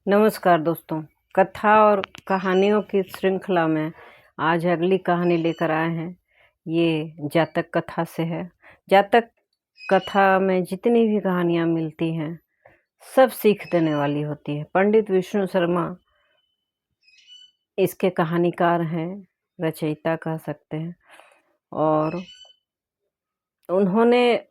नमस्कार दोस्तों। कथा और कहानियों की श्रृंखला में आज अगली कहानी लेकर आए हैं। ये जातक कथा से है। जातक कथा में जितनी भी कहानियाँ मिलती हैं सब सीख देने वाली होती है। पंडित विष्णु शर्मा इसके कहानीकार हैं, रचयिता कह सकते हैं। और उन्होंने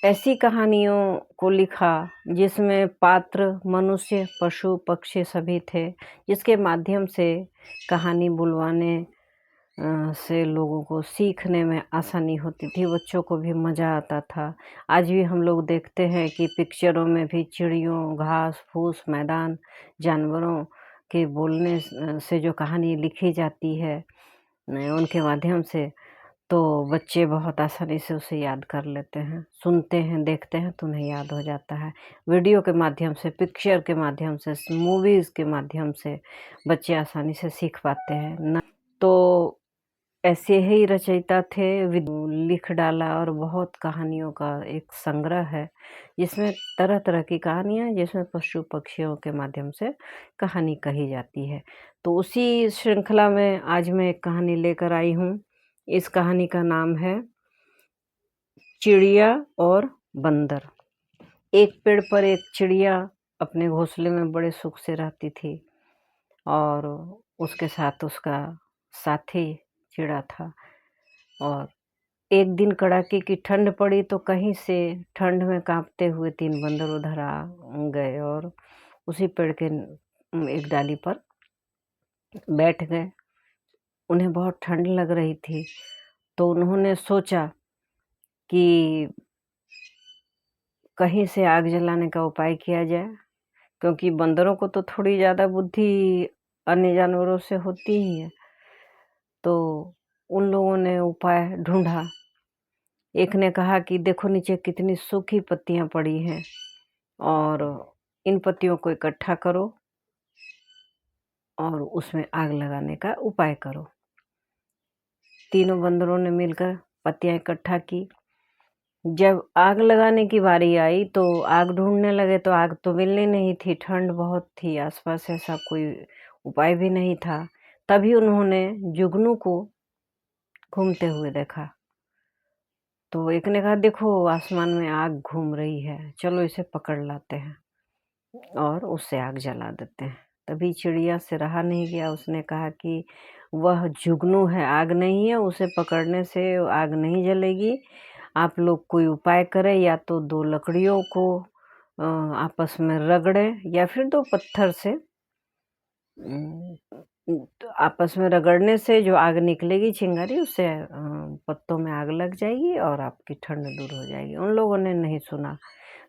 ऐसी कहानियों को लिखा जिसमें पात्र मनुष्य, पशु, पक्षी सभी थे, जिसके माध्यम से कहानी बुलवाने से लोगों को सीखने में आसानी होती थी, बच्चों को भी मज़ा आता था। आज भी हम लोग देखते हैं कि पिक्चरों में भी चिड़ियों, घास फूस, मैदान, जानवरों के बोलने से जो कहानी लिखी जाती है उनके माध्यम से, तो बच्चे बहुत आसानी से उसे याद कर लेते हैं। सुनते हैं, देखते हैं तो उन्हें याद हो जाता है। वीडियो के माध्यम से, पिक्चर के माध्यम से, मूवीज़ के माध्यम से बच्चे आसानी से सीख पाते हैं न। तो ऐसे ही रचयिता थे, लिख डाला और बहुत कहानियों का एक संग्रह है जिसमें तरह तरह की कहानियाँ, जिसमें पशु पक्षियों के माध्यम से कहानी कही जाती है। तो उसी श्रृंखला में आज मैं एक कहानी लेकर आई हूँ। इस कहानी का नाम है चिड़िया और बंदर। एक पेड़ पर एक चिड़िया अपने घोंसले में बड़े सुख से रहती थी और उसके साथ उसका साथी चिड़ा था। और एक दिन कड़ाके की ठंड पड़ी तो कहीं से ठंड में कांपते हुए 3 बंदर उधर आ गए और उसी पेड़ के एक डाली पर बैठ गए। उन्हें बहुत ठंड लग रही थी तो उन्होंने सोचा कि कहीं से आग जलाने का उपाय किया जाए, क्योंकि बंदरों को तो थोड़ी ज़्यादा बुद्धि अन्य जानवरों से होती ही है। तो उन लोगों ने उपाय ढूँढा। एक ने कहा कि देखो नीचे कितनी सूखी पत्तियाँ पड़ी हैं और इन पत्तियों को इकट्ठा करो और उसमें आग लगाने का उपाय करो। तीनों बंदरों ने मिलकर पत्तियाँ इकट्ठा की। जब आग लगाने की बारी आई तो आग ढूंढने लगे तो आग तो मिलनी नहीं थी, ठंड बहुत थी, आसपास ऐसा कोई उपाय भी नहीं था। तभी उन्होंने जुगनू को घूमते हुए देखा। तो एक ने कहा देखो आसमान में आग घूम रही है, चलो इसे पकड़ लाते हैं और उससे आग जला देते हैं। तभी चिड़िया से रहा नहीं गया, उसने कहा कि वह जुगनू है, आग नहीं है, उसे पकड़ने से आग नहीं जलेगी। आप लोग कोई उपाय करें, या तो 2 लकड़ियों को आपस में रगड़ें या फिर 2 पत्थर से तो आपस में रगड़ने से जो आग निकलेगी चिंगारी, उससे पत्तों में आग लग जाएगी और आपकी ठंड दूर हो जाएगी। उन लोगों ने नहीं सुना,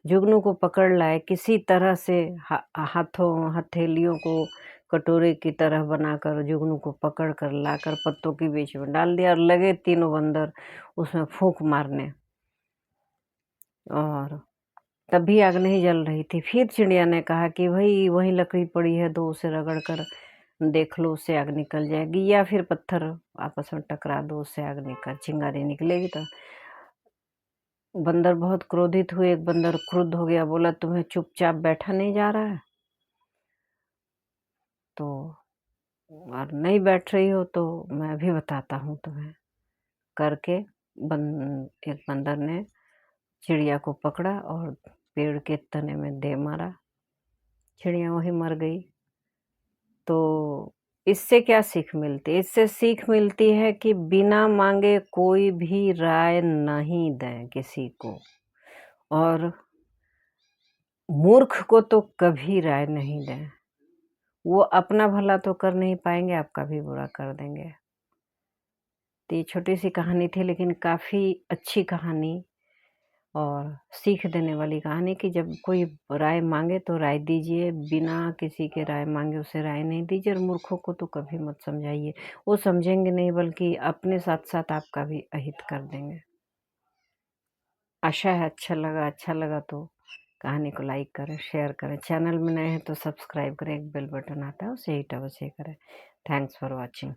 जुगनू को पकड़ लाए, किसी तरह से हाथों हथेलियों को कटोरे की तरह बनाकर जुगनू को पकड़ कर लाकर पत्तों के बीच में डाल दिया और लगे तीनों बंदर उसमें फूंक मारने। और तब भी आग नहीं जल रही थी। फिर चिड़िया ने कहा कि भाई वही लकड़ी पड़ी है, 2 उसे रगड़ कर देख लो, उससे आग निकल जाएगी, या फिर पत्थर आपस में टकरा दो, उससे आग निकल चिंगारी निकलेगी। तो बंदर बहुत क्रोधित हुए। एक बंदर क्रुद्ध हो गया, बोला तुम्हें चुपचाप बैठा नहीं जा रहा है? तो और नहीं बैठ रही हो तो मैं भी बताता हूँ तुम्हें करके। एक बंदर ने चिड़िया को पकड़ा और पेड़ के तने में दे मारा। चिड़िया वहीं मर गई। तो इससे क्या सीख मिलती है? इससे सीख मिलती है कि बिना मांगे कोई भी राय नहीं दें किसी को, और मूर्ख को तो कभी राय नहीं दें। वो अपना भला तो कर नहीं पाएंगे, आपका भी बुरा कर देंगे। तो ये छोटी सी कहानी थी लेकिन काफ़ी अच्छी कहानी और सीख देने वाली कहानी कि जब कोई राय मांगे तो राय दीजिए, बिना किसी के राय मांगे उसे राय नहीं दीजिए। और मूर्खों को तो कभी मत समझाइए, वो समझेंगे नहीं बल्कि अपने साथ साथ आपका भी अहित कर देंगे। आशा है अच्छा लगा तो कहानी को लाइक करें, शेयर करें। चैनल में नए हैं तो सब्सक्राइब करें, एक बेल बटन आता है उसे हिट अवश्य करें। Thanks for watching.